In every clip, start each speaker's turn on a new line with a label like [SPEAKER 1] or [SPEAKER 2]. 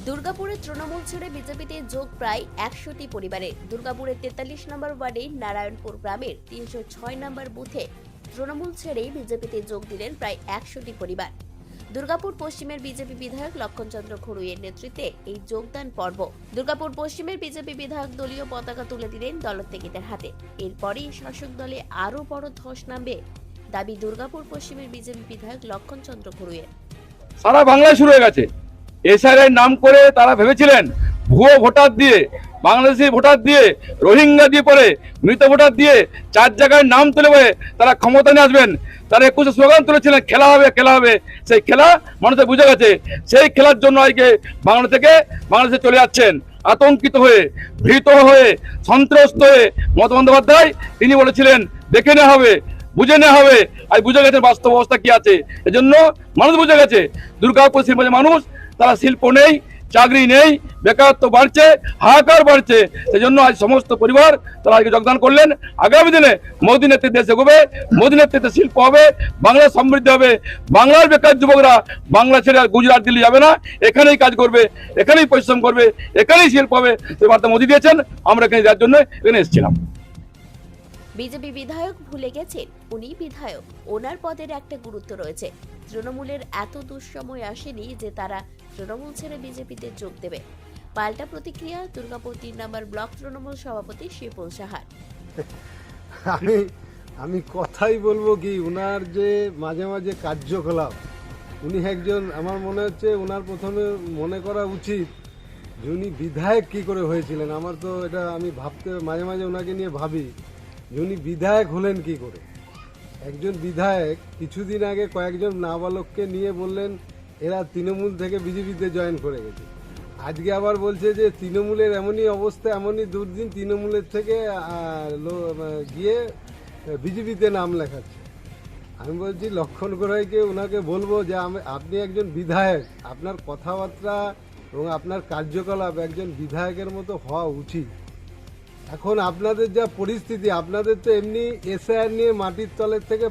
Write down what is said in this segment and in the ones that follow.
[SPEAKER 1] দুর্গাপুরে তৃণমূল ছেড়ে বিজেপিতে যোগ প্রায় 100টি পরিবারের। দুর্গাপুরের 43 নম্বর ওয়ার্ডের নারায়ণপুর গ্রামের 306 নম্বর বুথে তৃণমূল ছেড়ে বিজেপিতে যোগ দিলেন প্রায় 100টি পরিবার। দুর্গাপুর পশ্চিমের বিজেপি বিধায়ক লক্ষণচন্দ্র ঘড়ুইয়ের নেতৃত্বে এই যোগদান পর্ব। দুর্গাপুর পশ্চিমের বিজেপি বিধায়ক দলীয় পতাকা তুলে দিলেন দলত্যাগীদের হাতে। এরপরই শাসক দলে আরও বড় ধস নামবে দাবি দুর্গাপুর পশ্চিমের বিজেপি বিধায়ক লক্ষণচন্দ্র ঘড়ুইয়ের।
[SPEAKER 2] সারা বাংলায় শুরু হয়ে গেছে। এসআইআর নাম করে তারা ভেবেছিলেন ভুয়ো ভোটার দিয়ে, বাংলাদেশি ভোটার দিয়ে, রোহিঙ্গা দিয়ে, পরে মৃত ভোটার দিয়ে 4 জায়গায় নাম তুলে বলে তারা ক্ষমতা নিয়ে আসবেন। তারা 21 স্লোগান তুলেছিলেন খেলা হবে খেলা হবে। সেই খেলা মানুষের বুঝে গেছে। সেই খেলার জন্য আজকে বাংলা থেকে বাংলাদেশে চলে যাচ্ছেন আতঙ্কিত হয়ে, ভীত হয়ে, সন্ত্রস্ত হয়ে। মমতা বন্দ্যোপাধ্যায় তিনি বলেছিলেন দেখে নেওয়া হবে, বুঝে নেওয়া হবে। আর বুঝে গেছে বাস্তব অবস্থা কি আছে। এজন্য মানুষ বুঝে গেছে দুর্গাপুর শিল্পের মানুষ, তারা শিল্প নেই, চাকরি নেই, বেকারত্ব বাড়ছে, হাহাকার বাড়ছে। সেজন্য আজ সমস্ত পরিবার তারা আজকে যোগদান করলেন। আগামী দিনে মোদী নেতৃত্বে দেশ এগোবে, মোদী নেতৃত্বে শিল্প হবে, বাংলার সমৃদ্ধি হবে। বাংলার বেকার যুবকরা বাংলা ছেড়ে গুজরাট দিল্লি যাবে না, এখানেই কাজ করবে, এখানেই পরিশ্রম করবে, এখানেই শিল্প হবে। সেই বার্তা মোদী দিয়েছেন, আমরা এখানে যাওয়ার জন্য এখানে এসেছিলাম।
[SPEAKER 1] বিজেপি বিধায়ক ভুলে গেছেন উনি বিধায়ক, ওনার পদের একটা গুরুত্ব রয়েছে। তৃণমূলের এত দুঃসময় আসেনি যে তারা তৃণমূল ছেড়ে বিজেপিতে যোগ দেবে। পাল্টা প্রতিক্রিয়া দুর্গাপুর 3 নম্বর ব্লক তৃণমূল সভাপতি শিপুল সাহার।
[SPEAKER 3] আমি কথাই বলবো কি, উনার যে মাঝে মাঝে কার্যকলাপ, উনি একজন, আমার মনে হচ্ছে ওনার প্রথমে মনে করা উচিত যে উনি বিধায়ক কী করে হয়েছিলেন। আমার তো এটা আমি ভাবতে মাঝে মাঝে ওনাকে নিয়ে ভাবি যে উনি বিধায়ক হলেন কি করে। একজন বিধায়ক কিছুদিন আগে কয়েকজন নাবালককে নিয়ে বললেন এরা তৃণমূল থেকে বিজেপিতে জয়েন করে গেছে। আজকে আবার বলছে যে তৃণমূলের এমনই অবস্থা, এমনই দুর্দিন, তৃণমূলের থেকে গিয়ে বিজেপিতে নাম লেখাচ্ছে। আমি বলছি লক্ষণ ঘড়ুইকে, ওনাকে বলবো যে আপনি একজন বিধায়ক, আপনার কথাবার্তা এবং আপনার কার্যকলাপ একজন বিধায়কের মতো হওয়া উচিত। এখন আপনাদের যা পরিস্থিতি, আপনাদের তো এমনি এসআইআর নিয়ে মাটির তলের থেকে,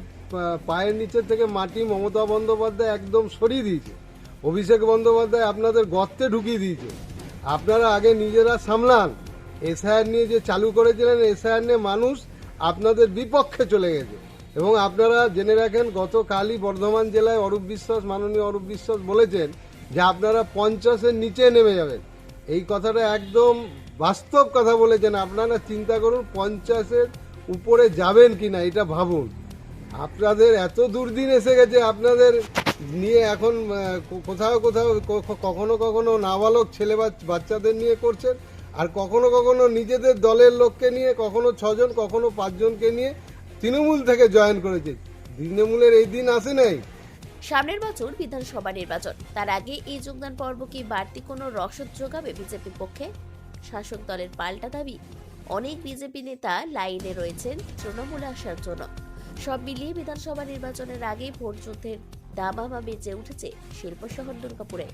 [SPEAKER 3] পায়ের নিচের থেকে মাটি মমতা বন্দ্যোপাধ্যায় একদম সরিয়ে দিয়েছে। অভিষেক বন্দ্যোপাধ্যায় আপনাদের গর্তে ঢুকিয়ে দিয়েছে। আপনারা আগে নিজেরা সামলান। এসআইআর নিয়ে যে চালু করেছিলেন, এসআইআর নিয়ে মানুষ আপনাদের বিপক্ষে চলে গেছে। এবং আপনারা জেনে রাখেন, গতকালই বর্ধমান জেলায় মাননীয় অরূপ বিশ্বাস বলেছেন যে আপনারা 50-এর নিচে নেমে যাবেন। এই কথাটা একদম বাস্তব কথা বলেছেন। আপনারা চিন্তা করুন 50-এর উপরে যাবেন কিনা, এটা ভাবুন। আপনাদের এত দুর্দিন এসে গেছে, আপনাদের নিয়ে এখন কোথাও কোথাও কখনো কখনো নাবালক ছেলে বাচ্চাদের নিয়ে করছেন, আর কখনো কখনো নিজেদের দলের লোককে নিয়ে, কখনো 6 জন, কখনো 5 জনকে নিয়ে তৃণমূল থেকে জয়েন করেছে। তৃণমূলের এই দিন আসে নাই।
[SPEAKER 1] সামনের বছর বিধানসভা নির্বাচন, তার আগে এই যোগদান পর্ব কি বাড়তি কোনো রসদ যোগাবে বিজেপির পক্ষে? শাসক দলের পাল্টা দাবি, অনেক বিজেপি নেতা লাইনে রয়েছেন তৃণমূলে আসার জন্য। সব মিলিয়ে বিধানসভা নির্বাচনের আগে ভোট যুদ্ধের দামামা বেজে উঠেছে শিল্প শহর দুর্গাপুরে।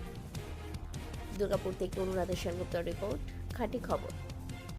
[SPEAKER 1] দুর্গাপুর থেকে অনুরাধা সেনগুপ্তের রিপোর্ট, খাঁটি খবর।